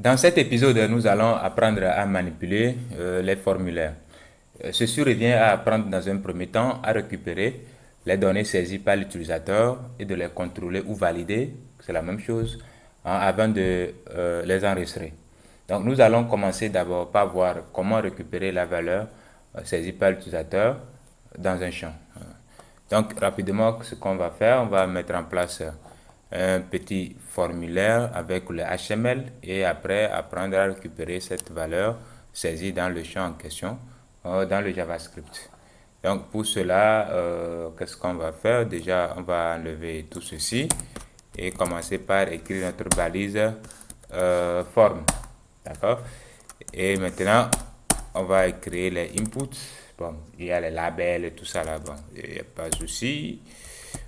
Dans cet épisode, nous allons apprendre à manipuler les formulaires. Ceci revient à apprendre dans un premier temps à récupérer les données saisies par l'utilisateur et de les contrôler ou valider, c'est la même chose, hein, avant de les enregistrer. Donc nous allons commencer d'abord par voir comment récupérer la valeur saisie par l'utilisateur dans un champ. Donc rapidement, ce qu'on va faire, on va mettre en place un petit formulaire avec le HTML et après apprendre à récupérer cette valeur saisie dans le champ en question, dans le JavaScript. Donc pour cela, qu'est-ce qu'on va faire? Déjà, on va enlever tout ceci et commencer par écrire notre balise forme. D'accord? Et maintenant, on va créer les inputs. Bon, il y a les labels et tout ça là. Bon, il n'y a pas de souci.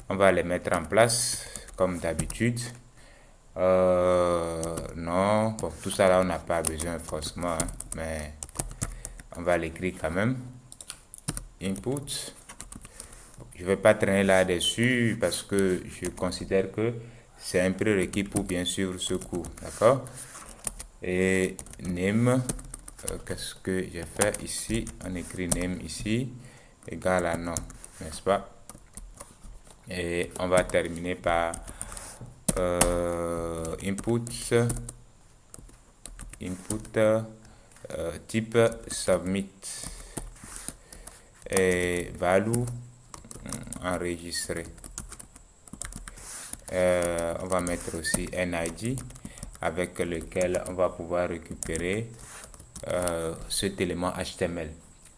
On va les mettre en place comme d'habitude. Non, bon, tout ça là, on n'a pas besoin forcément, hein, mais on va l'écrire quand même. Input. Je ne vais pas traîner là-dessus parce que je considère que c'est un prérequis pour bien suivre ce cours. D'accord? Et name, qu'est-ce que j'ai fait ici? On écrit name ici, égal à nom, n'est-ce pas? Et on va terminer par input type submit et value enregistré. On va mettre aussi NID avec lequel on va pouvoir récupérer cet élément HTML.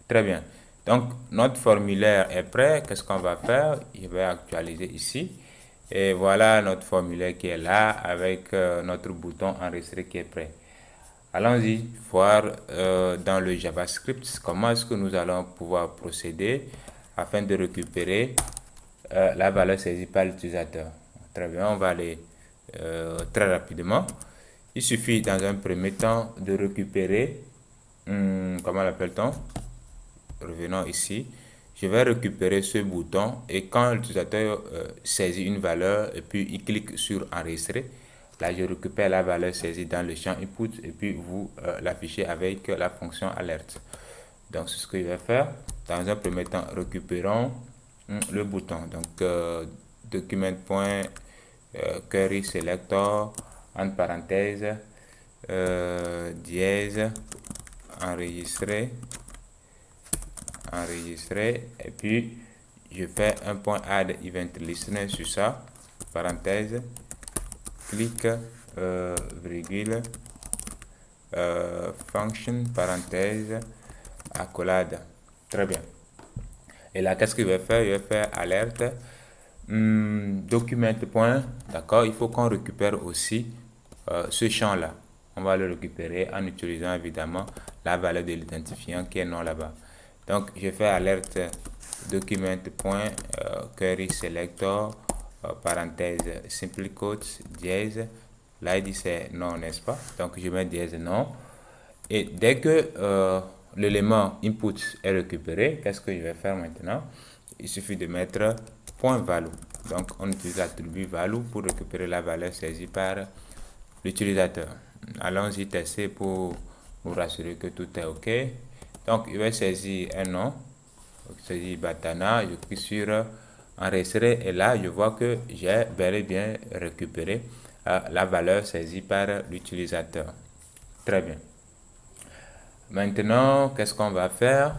Très bien. Donc, notre formulaire est prêt. Qu'est-ce qu'on va faire? Je vais actualiser ici. Et voilà notre formulaire qui est là avec notre bouton enregistrer qui est prêt. Allons-y voir dans le JavaScript comment est-ce que nous allons pouvoir procéder afin de récupérer la valeur saisie par l'utilisateur. Très bien, on va aller très rapidement. Il suffit dans un premier temps de récupérer, comment l'appelle-t-on? Revenons ici. Je vais récupérer ce bouton et quand l'utilisateur saisit une valeur et puis il clique sur enregistrer, là je récupère la valeur saisie dans le champ input et puis vous l'affichez avec la fonction alerte. Donc c'est ce que je vais faire. Dans un premier temps, récupérons le bouton. Donc document.query selector entre parenthèses dièse enregistrer et puis je fais un point add event listener sur ça, parenthèse, clic, virgule, function, parenthèse, accolade. Très bien. Et là, qu'est-ce que je vais faire? Je vais faire alerte, document point, d'accord, il faut qu'on récupère aussi ce champ-là. On va le récupérer en utilisant évidemment la valeur de l'identifiant qui est non là-bas. Donc, je fais alerte document.query selector, parenthèse, simple quotes, dièse. Là, il dit c'est non, n'est-ce pas? Donc, je mets dièse non. Et dès que l'élément input est récupéré, qu'est-ce que je vais faire maintenant? Il suffit de mettre point value. Donc, on utilise l'attribut value pour récupérer la valeur saisie par l'utilisateur. Allons-y tester pour nous rassurer que tout est OK. Donc, je vais saisir un nom. Je saisis Batana, je clique sur enregistrer et là, je vois que j'ai bel et bien récupéré la valeur saisie par l'utilisateur. Très bien. Maintenant, qu'est-ce qu'on va faire?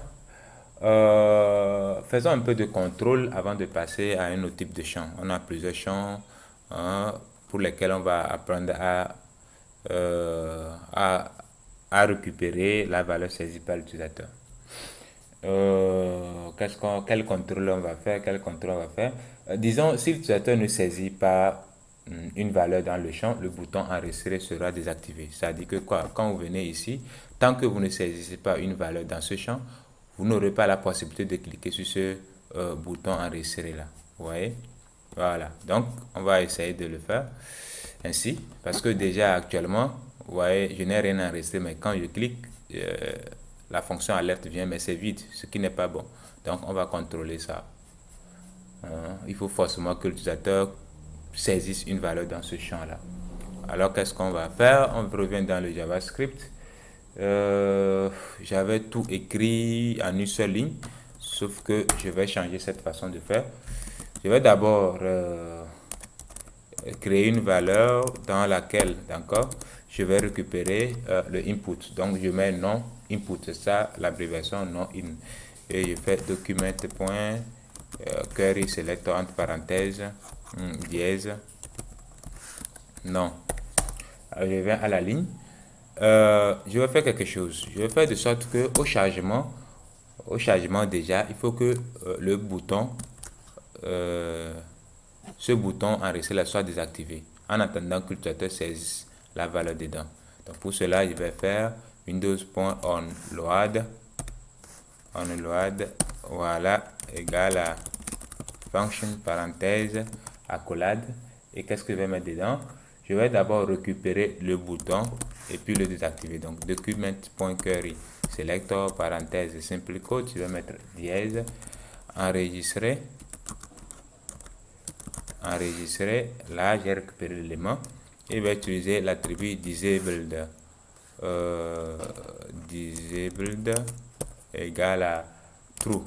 Faisons un peu de contrôle avant de passer à un autre type de champ. On a plusieurs champs pour lesquels on va apprendre à récupérer la valeur saisie par l'utilisateur. Quel contrôle on va faire? Quel contrôle on va faire? Disons, si l'utilisateur ne saisit pas une valeur dans le champ, le bouton enregistrer sera désactivé. C'est-à-dire que quand vous venez ici, tant que vous ne saisissez pas une valeur dans ce champ, vous n'aurez pas la possibilité de cliquer sur ce bouton enregistrer là. Vous voyez? Voilà. Donc, on va essayer de le faire ainsi. Parce que déjà actuellement, vous voyez, je n'ai rien enregistré, mais quand je clique, la fonction alerte vient, mais c'est vide, ce qui n'est pas bon. Donc, on va contrôler ça. Il faut forcément que l'utilisateur saisisse une valeur dans ce champ-là. Alors, qu'est-ce qu'on va faire? On revient dans le JavaScript. J'avais tout écrit en une seule ligne, sauf que je vais changer cette façon de faire. Je vais d'abord créer une valeur dans laquelle, d'accord, je vais récupérer le input. Donc, je mets non input, c'est ça l'abréviation non in. Et je fais document.query selector entre parenthèses dièse non. Alors, je viens à la ligne. Je vais faire quelque chose. Je vais faire de sorte que au chargement déjà, il faut que le bouton, ce bouton enregistrer là soit désactivé en attendant que l'utilisateur saisisse la valeur dedans. Donc pour cela, je vais faire windows.onload, voilà, égal à function parenthèse accolade. Et qu'est-ce que je vais mettre dedans? Je vais d'abord récupérer le bouton et puis le désactiver. Donc document.query selector parenthèse simple code, je vais mettre dièse enregistrer. Là j'ai récupéré l'élément et je vais utiliser l'attribut disabled égal à true.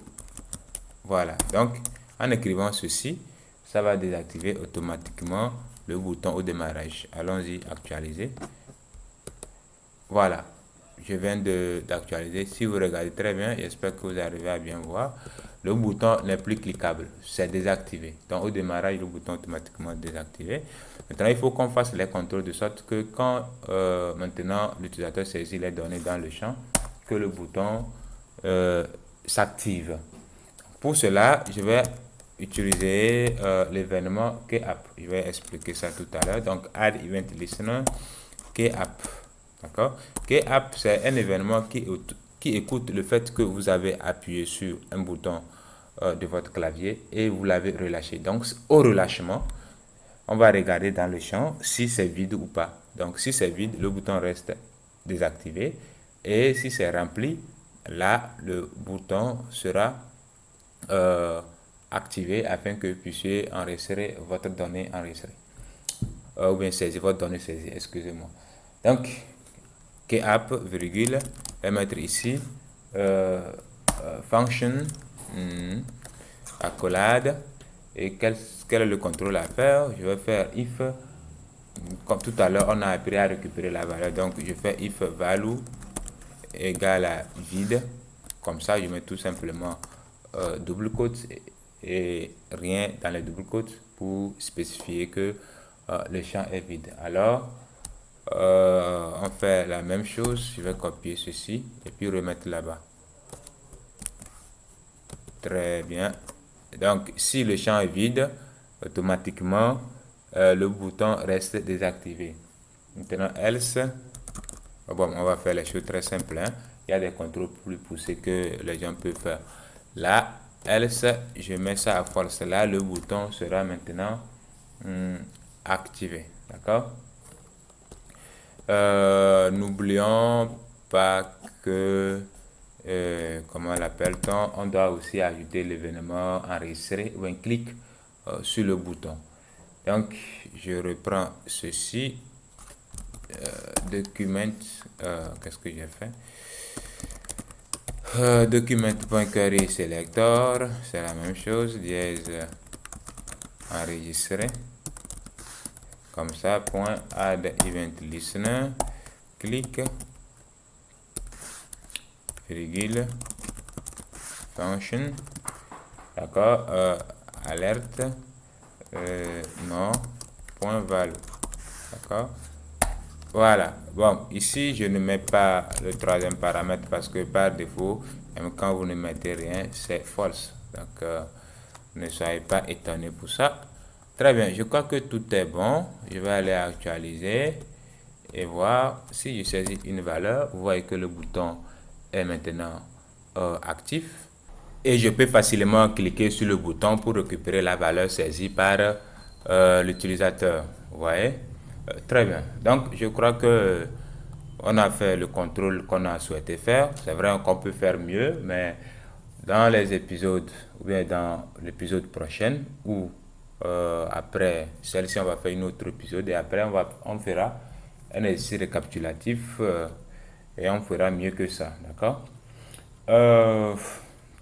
Voilà, donc en écrivant ceci, ça va désactiver automatiquement le bouton au démarrage. Allons-y, actualiser. Voilà, je viens d'actualiser. Si vous regardez très bien, j'espère que vous arrivez à bien voir, le bouton n'est plus cliquable, c'est désactivé. Donc au démarrage, le bouton est automatiquement désactivé. Maintenant, il faut qu'on fasse les contrôles de sorte que quand maintenant l'utilisateur saisit les données dans le champ, que le bouton s'active. Pour cela, je vais utiliser l'événement keyapp. Je vais expliquer ça tout à l'heure. Donc, add event listener keyapp. D'accord? Keyapp, c'est un événement qui écoute le fait que vous avez appuyé sur un bouton de votre clavier et vous l'avez relâché. Donc, au relâchement, on va regarder dans le champ si c'est vide ou pas. Donc, si c'est vide, le bouton reste désactivé. Et si c'est rempli, là, le bouton sera activé afin que vous puissiez enregistrer votre donnée enregistrée. Ou bien saisir votre donnée saisie, excusez-moi. Donc, keyapp, virgule, je vais mettre ici function accolade. Et quel est le contrôle à faire? Je vais faire if, comme tout à l'heure, on a appris à récupérer la valeur. Donc, je fais if value égale à vide. Comme ça, je mets tout simplement double quote et rien dans les double quotes pour spécifier que le champ est vide. Alors, on fait la même chose. Je vais copier ceci et puis remettre là-bas. Très bien. Donc, si le champ est vide, automatiquement, le bouton reste désactivé. Maintenant, else. Bon, on va faire les choses très simples. Hein. Il y a des contrôles plus poussés que les gens peuvent faire. Là, else, je mets ça à false. Là, le bouton sera maintenant activé. D'accord? N'oublions pas que, comment l'appelle-t-on, on doit aussi ajouter l'événement enregistré ou un clic sur le bouton. Donc, je reprends ceci. Document, qu'est-ce que j'ai fait? Document.query selector, c'est la même chose, dièse enregistré. Comme ça, point add event listener, clic, virgule, function, d'accord, alerte, non, point value, d'accord. Voilà, bon, ici je ne mets pas le troisième paramètre parce que par défaut, même quand vous ne mettez rien, c'est false. Donc, ne soyez pas étonnés pour ça. Très bien, je crois que tout est bon. Je vais aller actualiser et voir si je saisis une valeur. Vous voyez que le bouton est maintenant actif. Et je peux facilement cliquer sur le bouton pour récupérer la valeur saisie par l'utilisateur. Vous voyez? Très bien. Donc, je crois que on a fait le contrôle qu'on a souhaité faire. C'est vrai qu'on peut faire mieux, mais dans les épisodes, ou bien dans l'épisode prochain, où après celle-ci, on va faire une autre épisode et après on fera un exercice récapitulatif et on fera mieux que ça, d'accord? Euh,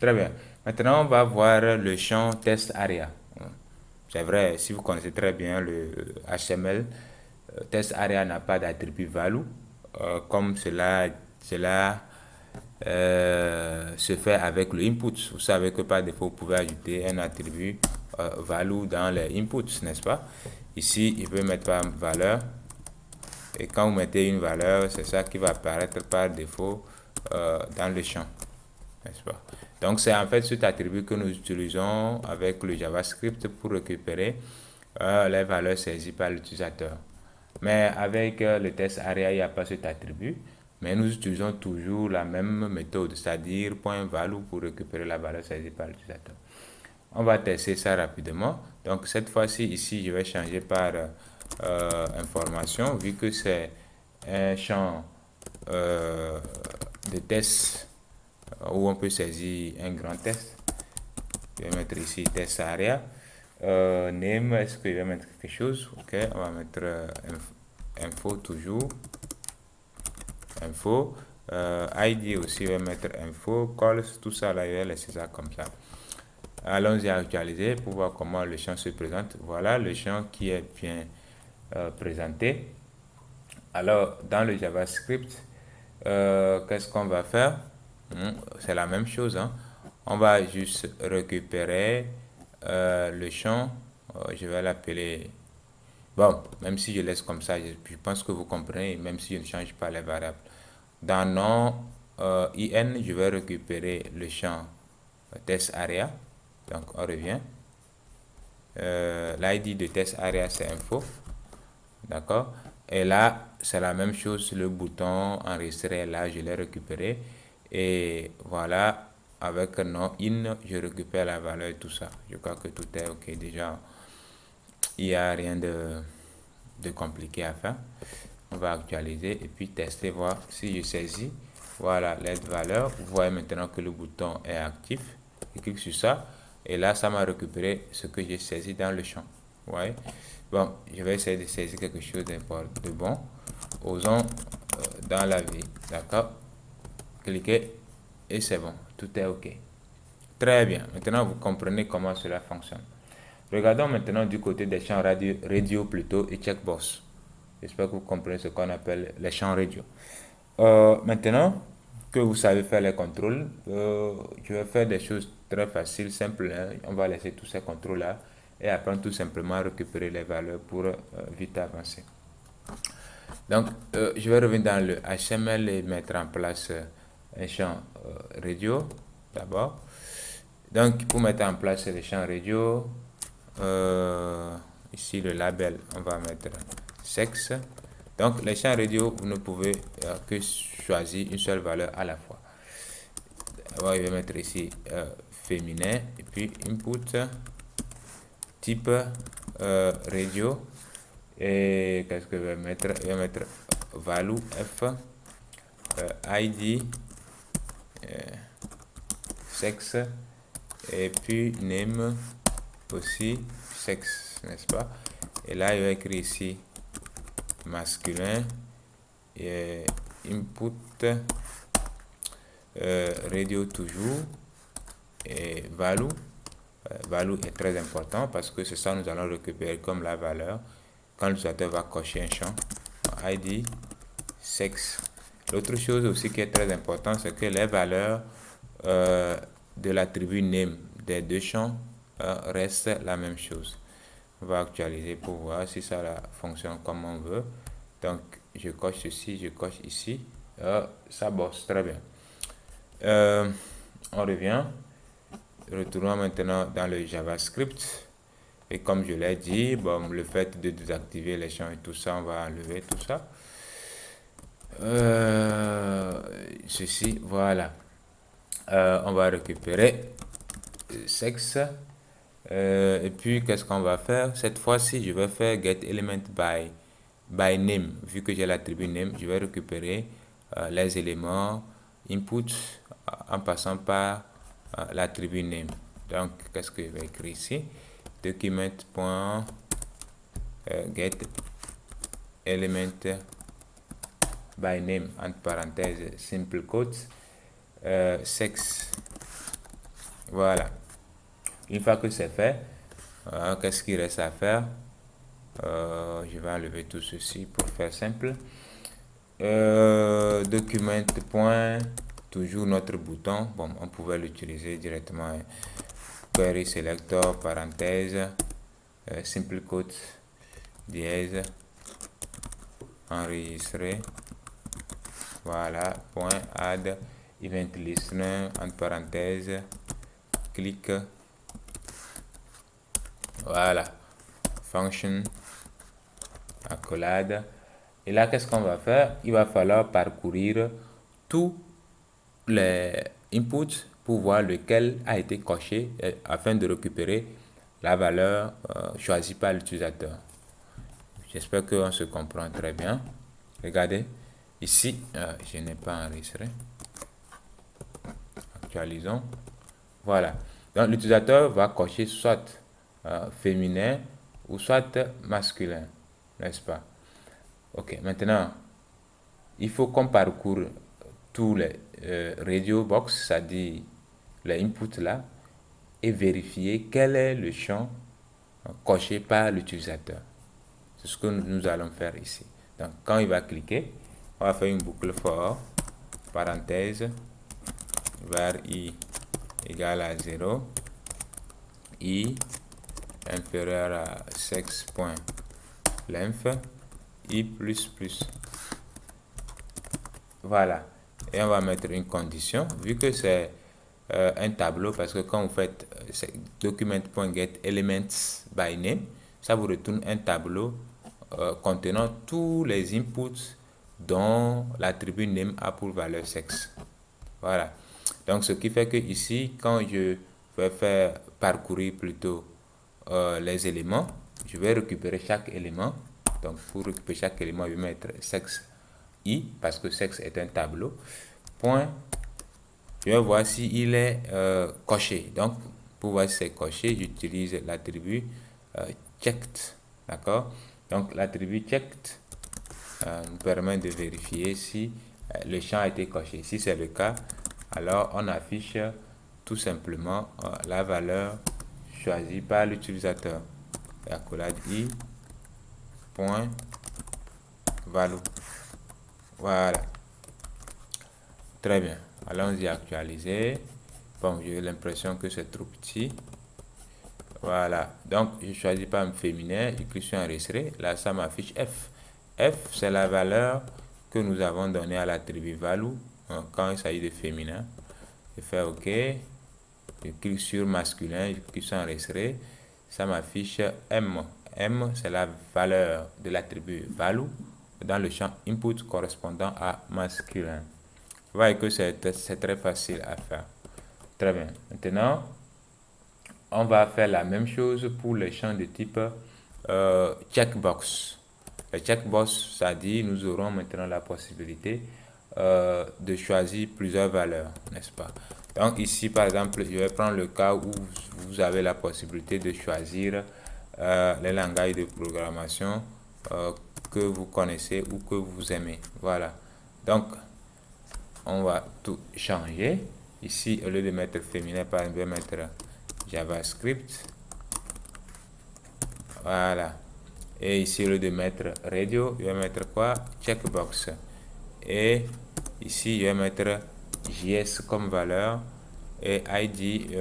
Très bien. Maintenant, on va voir le champ test area. C'est vrai, si vous connaissez très bien le HTML, test area n'a pas d'attribut value, comme cela se fait avec le input. Vous savez que par défaut, vous pouvez ajouter un attribut value dans les inputs, n'est-ce pas? Ici, il peut mettre par valeur. Et quand vous mettez une valeur, c'est ça qui va apparaître par défaut dans le champ, n'est-ce pas? Donc, c'est en fait cet attribut que nous utilisons avec le JavaScript pour récupérer les valeurs saisies par l'utilisateur. Mais avec le test area, il n'y a pas cet attribut. Mais nous utilisons toujours la même méthode, c'est-à-dire .value pour récupérer la valeur saisie par l'utilisateur. On va tester ça rapidement. Donc cette fois-ci, ici, je vais changer par information, vu que c'est un champ de test où on peut saisir un grand test. Je vais mettre ici test area. Name, est-ce que je vais mettre quelque chose? Ok, on va mettre info toujours. Info. ID aussi, je vais mettre info. Calls, tout ça là, je vais laisser ça comme ça. Allons-y à actualiser pour voir comment le champ se présente. Voilà le champ qui est bien présenté. Alors, dans le JavaScript, qu'est-ce qu'on va faire? C'est la même chose, hein. On va juste récupérer le champ. Je vais l'appeler. Bon, même si je laisse comme ça, je pense que vous comprenez, même si je ne change pas les variables. Dans nom IN, je vais récupérer le champ test area. Donc, on revient. L'ID de test area, c'est info. D'accord? Et là, c'est la même chose. Le bouton enregistrer, là, je l'ai récupéré. Et voilà, avec nom in, je récupère la valeur et tout ça. Je crois que tout est OK déjà. Il n'y a rien de compliqué à faire. On va actualiser et puis tester, voir si je saisis. Voilà, l'aide valeur. Vous voyez maintenant que le bouton est actif. Je clique sur ça. Et là, ça m'a récupéré ce que j'ai saisi dans le champ. Vous voyez? Bon, je vais essayer de saisir quelque chose de bon. Osons dans la vie. D'accord? Cliquez et c'est bon. Tout est OK. Très bien. Maintenant, vous comprenez comment cela fonctionne. Regardons maintenant du côté des champs radio plutôt et checkbox. J'espère que vous comprenez ce qu'on appelle les champs radio. Maintenant que vous savez faire les contrôles, je vais faire des choses très faciles, simples, hein. On va laisser tous ces contrôles-là et après tout simplement récupérer les valeurs pour vite avancer. Donc, je vais revenir dans le HTML et mettre en place un champ radio d'abord. Donc, pour mettre en place le champ radio, ici le label, on va mettre sexe. Donc, les champs radio, vous ne pouvez que choisir une seule valeur à la fois. Alors, je vais mettre ici féminin et puis input type radio. Et qu'est-ce que je vais mettre? Je vais mettre value f ID sexe et puis name aussi sexe, n'est-ce pas? Et là, je vais écrire ici masculin et input radio toujours et value. Value est très important parce que c'est ça que nous allons récupérer comme la valeur quand l'utilisateur va cocher un champ. ID sexe. L'autre chose aussi qui est très important, c'est que les valeurs de l'attribut name des deux champs restent la même chose. On va actualiser pour voir si ça fonctionne comme on veut. Donc, je coche ceci, je coche ici. Ça bosse très bien. On revient. Retournons maintenant dans le JavaScript. Et comme je l'ai dit, bon, le fait de désactiver les champs et tout ça, on va enlever tout ça. Ceci, voilà. On va récupérer sexe. Et puis, qu'est-ce qu'on va faire? Cette fois-ci, je vais faire get element by name. Vu que j'ai l'attribut name, je vais récupérer les éléments input en passant par l'attribut name. Donc, qu'est-ce que je vais écrire ici? document.get element by name entre parenthèses simple quotes sexe. Voilà. Une fois que c'est fait, qu'est-ce qu'il reste à faire? Je vais enlever tout ceci pour faire simple. Document point, toujours notre bouton. Bon, on pouvait l'utiliser directement. Query selector, parenthèse, simple quote, dièse, enregistrer. Voilà, point add event listener entre parenthèses, clic. Voilà, function, accolade. Et là, qu'est-ce qu'on va faire? Il va falloir parcourir tous les inputs pour voir lequel a été coché afin de récupérer la valeur choisie par l'utilisateur. J'espère qu'on se comprend très bien. Regardez, ici, je n'ai pas enregistré. Actualisons. Voilà. Donc, l'utilisateur va cocher soit féminin ou soit masculin, n'est-ce pas? Ok, maintenant, il faut qu'on parcourt tous les radio box, c'est-à-dire les inputs là, et vérifier quel est le champ coché par l'utilisateur. C'est ce que nous allons faire ici. Donc, quand il va cliquer, on va faire une boucle for, parenthèse, var i égale à 0, i inférieur à sexe.length, i plus plus. Voilà. Et on va mettre une condition, vu que c'est un tableau, parce que quand vous faites document.get elements by name, ça vous retourne un tableau contenant tous les inputs dont l'attribut name a pour valeur sexe. Voilà. Donc, ce qui fait que ici, quand je vais faire parcourir plutôt les éléments, je vais récupérer chaque élément. Donc, pour récupérer chaque élément, je vais mettre sexe i, parce que sexe est un tableau. Point. Je vais voir s'il est coché. Donc, pour voir si c'est coché, j'utilise l'attribut checked. D'accord? Donc, l'attribut checked nous permet de vérifier si le champ a été coché. Si c'est le cas, alors on affiche tout simplement la valeur choisie par l'utilisateur. Accolade i point value. Voilà. Très bien. Allons-y actualiser. Bon, j'ai l'impression que c'est trop petit. Voilà. Donc, je choisis pas un féminin. Je clique sur enregistrer. Là, ça m'affiche F. F, c'est la valeur que nous avons donnée à l'attribut value quand il s'agit de féminin. Je fais OK. Je clique sur masculin. Je clique sur enregistrer. Ça m'affiche M. M, c'est la valeur de l'attribut value dans le champ input correspondant à masculin. Vous voyez que c'est très facile à faire. Très bien. Maintenant, on va faire la même chose pour les champs de type checkbox. Le checkbox, ça dit, nous aurons maintenant la possibilité de choisir plusieurs valeurs, n'est-ce pas? Donc ici, par exemple, je vais prendre le cas où vous avez la possibilité de choisir les langages de programmation que vous connaissez ou que vous aimez. Voilà. Donc, on va tout changer. Ici, au lieu de mettre féminin, par exemple, je vais mettre JavaScript. Voilà. Et ici, au lieu de mettre radio, je vais mettre quoi? Checkbox. Et ici, je vais mettre JS comme valeur. Et ID,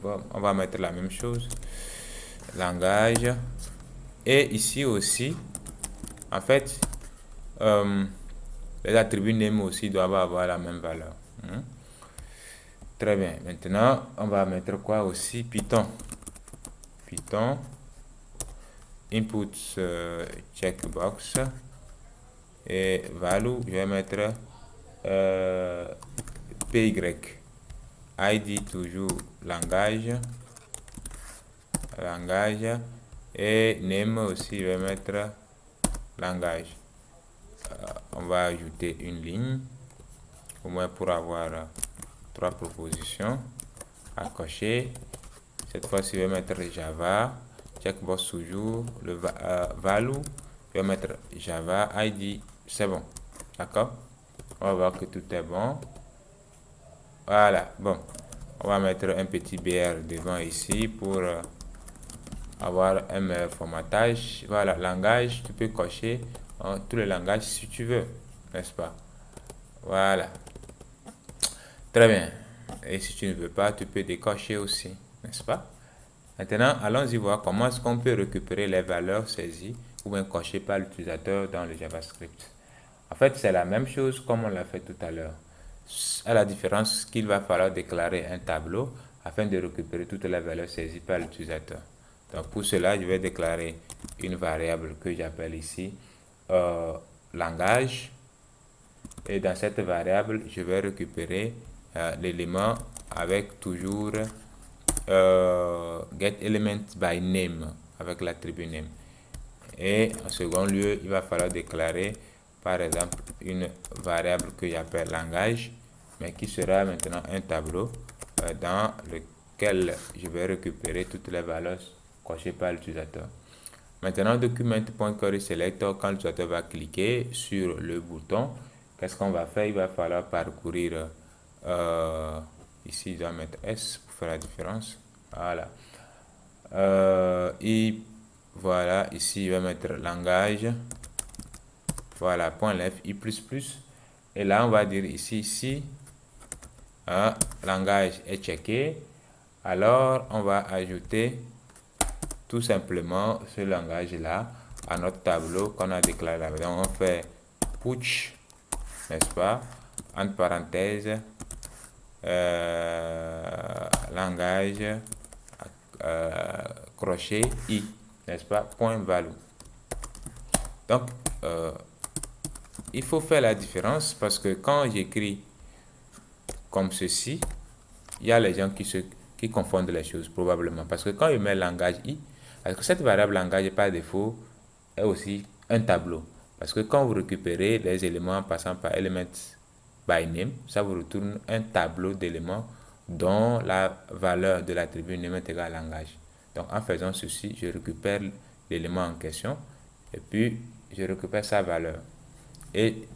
bon, on va mettre la même chose. Langage. Et ici aussi, en fait, les attributs name aussi doivent avoir la même valeur. Très bien. Maintenant, on va mettre quoi aussi? Python. Python. Input checkbox. Et value, je vais mettre PY. ID toujours langage. Langage. Et name aussi, je vais mettre langage. On va ajouter une ligne, au moins pour avoir 3 propositions à cocher. Cette fois-ci, je vais mettre Java. Checkbox toujours. Le value. Je vais mettre Java ID. C'est bon. D'accord? On va voir que tout est bon. Voilà. Bon. On va mettre un petit BR devant ici pour avoir un meilleur formatage. Voilà. Langage. Tu peux cocher tous les langages si tu veux. N'est-ce pas? Voilà. Très bien. Et si tu ne veux pas, tu peux décocher aussi. N'est-ce pas? Maintenant, allons-y voir comment est-ce qu'on peut récupérer les valeurs saisies ou bien cochées par l'utilisateur dans le JavaScript. En fait, c'est la même chose comme on l'a fait tout à l'heure. À la différence qu'il va falloir déclarer un tableau afin de récupérer toutes les valeurs saisies par l'utilisateur. Donc pour cela, je vais déclarer une variable que j'appelle ici langage. Et dans cette variable, je vais récupérer l'élément avec toujours get element by name avec l'attribut name. Et en second lieu, il va falloir déclarer par exemple une variable que j'appelle langage, mais qui sera maintenant un tableau dans lequel je vais récupérer toutes les valeurs cochées par l'utilisateur. Maintenant, document.querySelector, quand l'utilisateur va cliquer sur le bouton, qu'est-ce qu'on va faire? Il va falloir parcourir ici, je dois mettre S pour faire la différence. Voilà. Et voilà, ici, je vais mettre langage. Voilà, .lf, i++. Et là, on va dire ici, si langage est checké, alors on va ajouter tout simplement ce langage-là à notre tableau qu'on a déclaré. Donc, on fait push, n'est-ce pas, entre parenthèses, langage, crochet, i, n'est-ce pas, point value. Donc, il faut faire la différence parce que quand j'écris comme ceci, il y a les gens qui confondent les choses probablement. Parce que quand je mets langage i, parce que cette variable langage par défaut est aussi un tableau. Parce que quand vous récupérez les éléments en passant par element by name, ça vous retourne un tableau d'éléments dont la valeur de l'attribut name est égale à langage. Donc en faisant ceci, je récupère l'élément en question et puis je récupère sa valeur. Et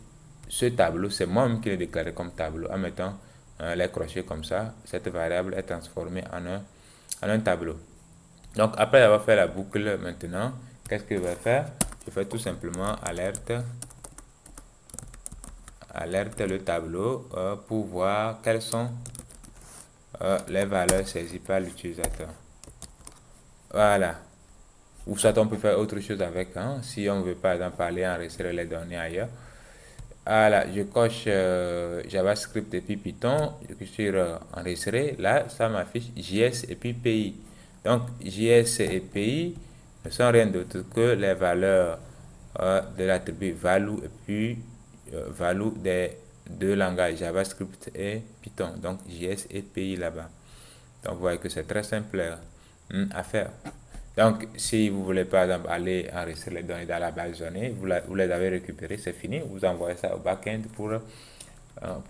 ce tableau, c'est moi-même qui l'ai déclaré comme tableau. En mettant les crochets comme ça, cette variable est transformée en un tableau. Donc, après avoir fait la boucle maintenant, qu'est-ce que je vais faire? Je fais tout simplement alerte le tableau pour voir quelles sont les valeurs saisies par l'utilisateur. Voilà. Ou soit on peut faire autre chose avec, hein, si on veut par exemple aller enregistrer les données ailleurs. Voilà, je coche JavaScript et puis Python sur enregistrer. Là, ça m'affiche JS et puis PI. Donc, JS et PI ne sont rien d'autre que les valeurs de l'attribut value et puis value des deux langages JavaScript et Python. Donc, JS et PI là-bas. Donc, vous voyez que c'est très simple à faire. Donc, si vous voulez par exemple aller enregistrer les données dans la base de données, vous les avez récupérées, c'est fini, vous envoyez ça au back-end pour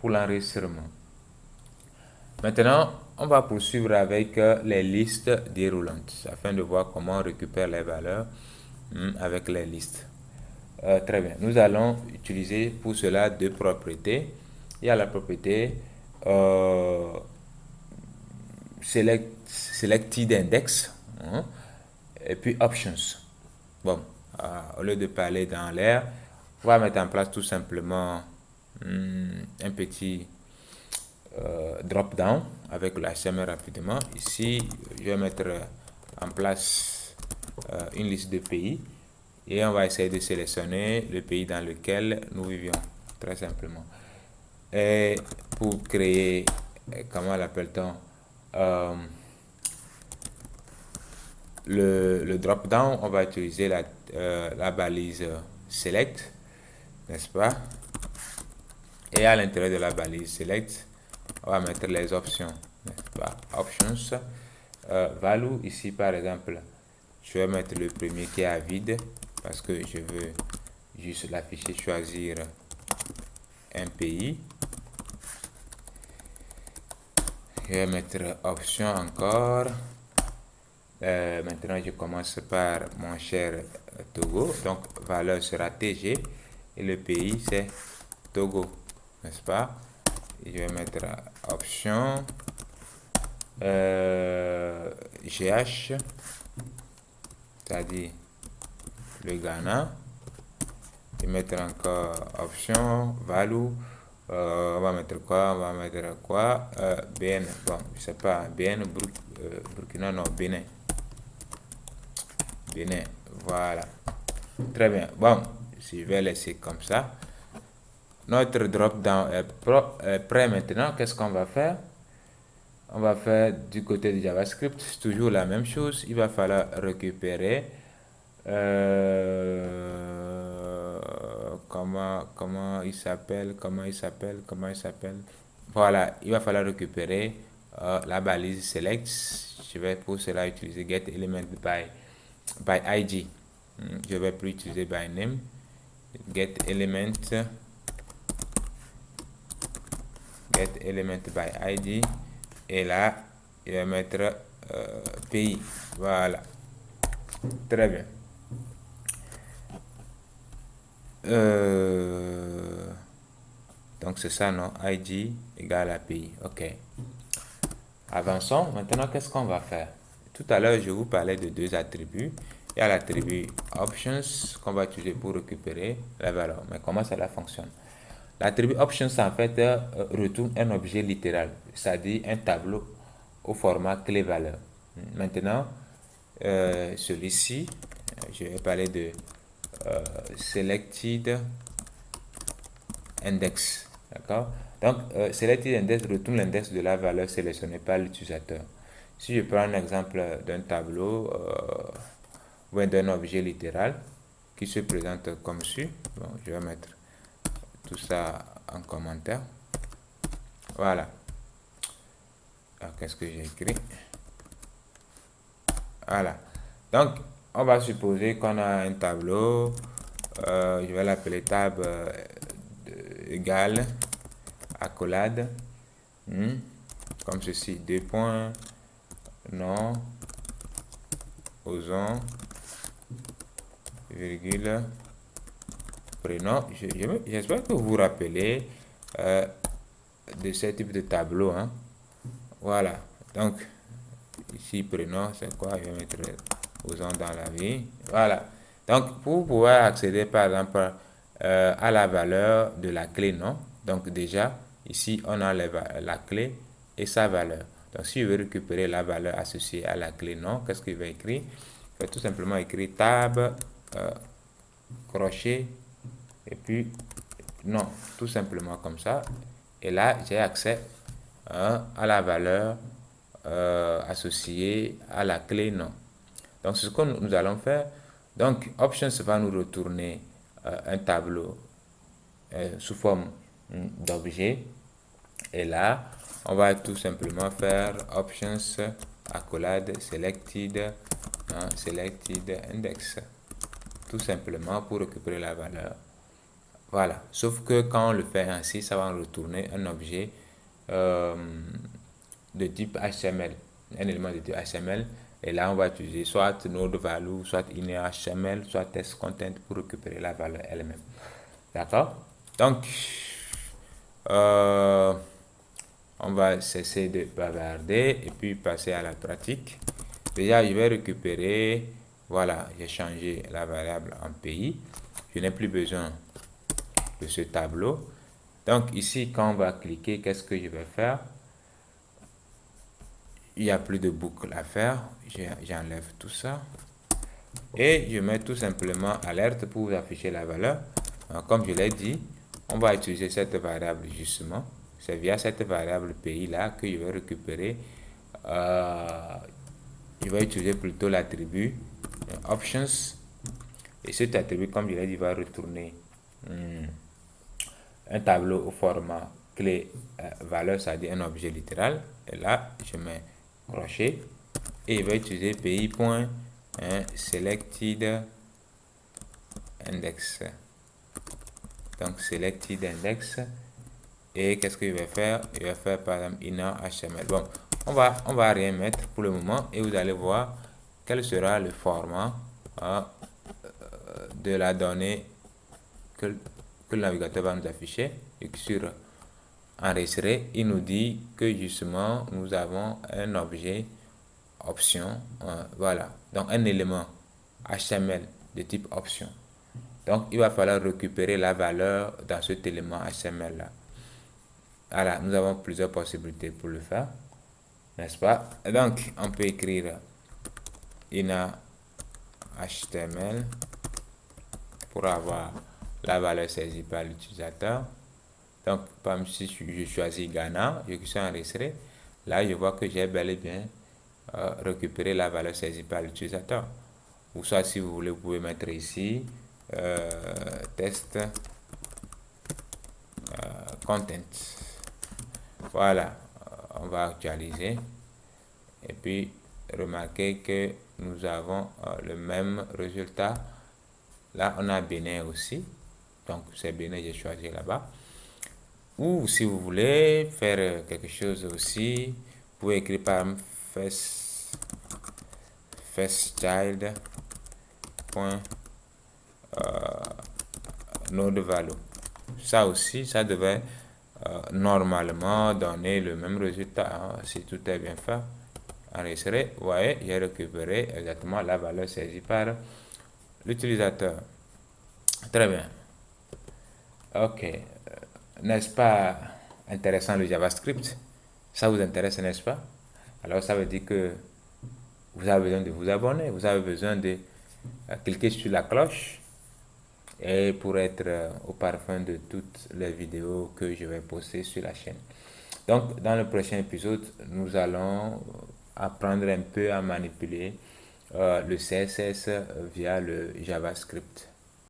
l'enregistrement. Maintenant, on va poursuivre avec les listes déroulantes afin de voir comment on récupère les valeurs avec les listes. Très bien, nous allons utiliser pour cela deux propriétés. Il y a la propriété selected index. Et puis options. Bon, au lieu de parler dans l'air, on va mettre en place tout simplement un petit drop down avec le HTML rapidement. Ici, je vais mettre en place une liste de pays et on va essayer de sélectionner le pays dans lequel nous vivions, très simplement. Et pour créer, comment l'appelle-t-on, le drop down, on va utiliser la balise select, n'est-ce pas? Et à l'intérieur de la balise select, on va mettre les options, n'est-ce pas? Options, value, ici par exemple, je vais mettre le premier qui est à vide parce que je veux juste l'afficher, choisir un pays. Je vais mettre option encore. Maintenant, je commence par mon cher Togo. Donc, valeur sera TG et le pays, c'est Togo, n'est-ce pas? Et je vais mettre option GH, c'est-à-dire le Ghana. Et mettre encore option value. On va mettre quoi? On va mettre quoi? BN. Bon, je sais pas. BN, Burkina, non, Bénin. Bénin. Voilà. Très bien. Bon, je vais laisser comme ça. Notre drop-down est prêt maintenant. Qu'est-ce qu'on va faire? On va faire du côté de JavaScript toujours la même chose. Il va falloir récupérer comment il s'appelle, voilà, il va falloir récupérer la balise select. Je vais pour cela utiliser get element by id. Je vais plus utiliser by name. Get element by id, et là il va mettre pays. Voilà, très bien. Donc c'est ça, non? ID égale API. Ok. Avançons. Maintenant, qu'est-ce qu'on va faire? Tout à l'heure, je vous parlais de deux attributs. Il y a l'attribut options qu'on va utiliser pour récupérer la valeur. Mais comment cela fonctionne? L'attribut options, en fait, retourne un objet littéral, c'est-à-dire un tableau au format clé-valeur. Maintenant, celui-ci, je vais parler de selected index. D'accord? Donc, selected index retourne l'index de la valeur sélectionnée par l'utilisateur. Si je prends un exemple d'un tableau ou d'un objet littéral qui se présente comme suit, bon, je vais mettre tout ça en commentaire. Voilà. Alors, qu'est-ce que j'ai écrit? Voilà. Donc, on va supposer qu'on a un tableau. Je vais l'appeler tab égale accolade. Comme ceci. Deux points. Nom. Ozon. Virgule. Prénom. J'espère que vous vous rappelez de ce type de tableau. Hein. Voilà. Donc, ici, prénom, c'est quoi? Je vais mettre Ozon dans la vie. Voilà. Donc, pour pouvoir accéder, par exemple, à la valeur de la clé nom. Donc, déjà, ici, on a la clé et sa valeur. Donc, si je veux récupérer la valeur associée à la clé nom, qu'est-ce qu'il va écrire? Je vais tout simplement écrire tab, crochet, et puis non, tout simplement comme ça. Et là, j'ai accès à la valeur associée à la clé nom. Donc, c'est ce que nous allons faire. Donc, options va nous retourner un tableau sous forme d'objet. Et là, on va tout simplement faire options accolade selected, selected index. Tout simplement pour récupérer la valeur. Voilà. Sauf que quand on le fait ainsi, ça va retourner un objet de type HTML. Un élément de type HTML. Et là, on va utiliser soit node value, soit inner HTML, soit test content pour récupérer la valeur elle-même. D'accord? Donc, on va cesser de bavarder et puis passer à la pratique. Déjà, je vais récupérer, voilà, j'ai changé la variable en pays. Je n'ai plus besoin de ce tableau. Donc ici, quand on va cliquer, qu'est-ce que je vais faire? Il n'y a plus de boucle à faire. J'enlève tout ça. Et je mets tout simplement alerte pour vous afficher la valeur. Alors, comme je l'ai dit, on va utiliser cette variable justement. C'est via cette variable pays là que je vais récupérer. Je vais utiliser plutôt l'attribut options. Et cet attribut, comme je l'ai dit, va retourner un tableau au format clé valeur, c'est-à-dire un objet littéral. Et là, je mets crochet et je vais utiliser pays.selected index. Donc, selected index. Et qu'est-ce que je vais faire? Je vais faire par exemple inner HTML. Bon, on va rien mettre pour le moment et vous allez voir quel sera le format de la donnée que le navigateur va nous afficher. Et sur enregistrer, il nous dit que justement nous avons un objet option, voilà, donc un élément HTML de type option. Donc il va falloir récupérer la valeur dans cet élément HTML là. Voilà, nous avons plusieurs possibilités pour le faire, n'est-ce pas? Donc on peut écrire ina HTML pour avoir la valeur saisie par l'utilisateur. Donc, par si je choisis Ghana, je suis enregistré, là je vois que j'ai bel et bien récupéré la valeur saisie par l'utilisateur. Ou soit si vous voulez, vous pouvez mettre ici test content. Voilà, on va actualiser. Et puis, remarquez que nous avons le même résultat. Là, on a Bénin aussi. Donc, c'est Bénin, j'ai choisi là-bas. Ou si vous voulez faire quelque chose aussi, vous pouvez écrire par firstchild node value. Ça aussi, ça devrait normalement donner le même résultat si tout est bien fait. Enregistré, vous voyez, j'ai récupéré exactement la valeur saisie par l'utilisateur. Très bien. Ok. N'est-ce pas intéressant le JavaScript? Ça vous intéresse, n'est-ce pas? Alors ça veut dire que vous avez besoin de vous abonner, vous avez besoin de cliquer sur la cloche et pour être au parfum de toutes les vidéos que je vais poster sur la chaîne. Donc dans le prochain épisode, nous allons apprendre un peu à manipuler le CSS via le JavaScript.